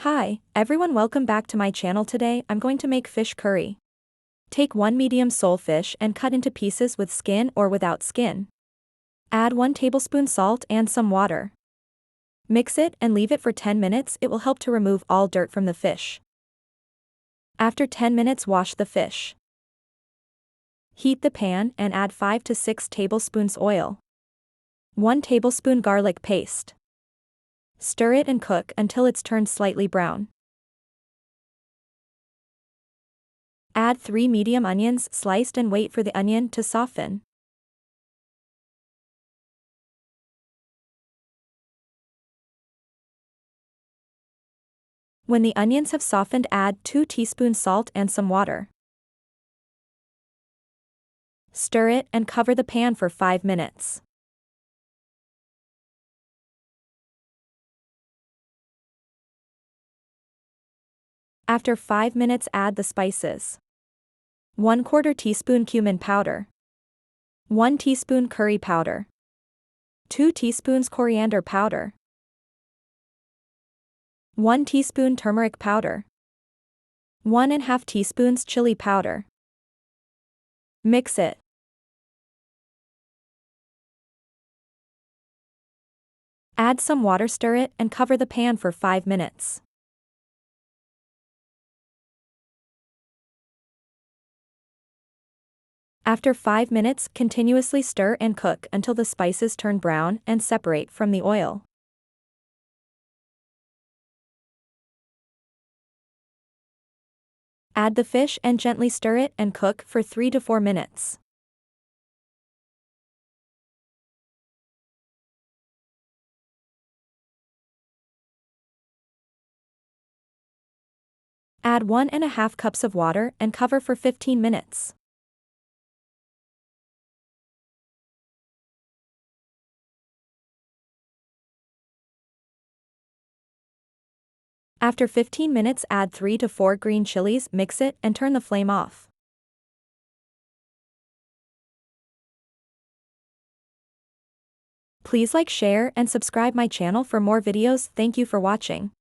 Hi, everyone, welcome back to my channel. Today I'm going to make fish curry. Take 1 medium sole fish and cut into pieces with skin or without skin. Add 1 tablespoon salt and some water. Mix it and leave it for 10 minutes. It will help to remove all dirt from the fish. After 10 minutes, wash the fish. Heat the pan and add 5 to 6 tablespoons oil. 1 tablespoon garlic paste. Stir it and cook until it's turned slightly brown. Add 3 medium onions sliced and wait for the onion to soften. When the onions have softened, add 2 teaspoons salt and some water. Stir it and cover the pan for 5 minutes. After 5 minutes, add the spices. 1/4 teaspoon cumin powder. 1 teaspoon curry powder. 2 teaspoons coriander powder. 1 teaspoon turmeric powder. 1½ teaspoons chili powder. Mix it. Add some water, stir it, and cover the pan for 5 minutes. After 5 minutes, continuously stir and cook until the spices turn brown and separate from the oil. Add the fish and gently stir it and cook for 3 to 4 minutes. Add 1½ cups of water and cover for 15 minutes. After 15 minutes, add 3 to 4 green chilies, mix it, and turn the flame off. Please like, share, and subscribe my channel for more videos. Thank you for watching.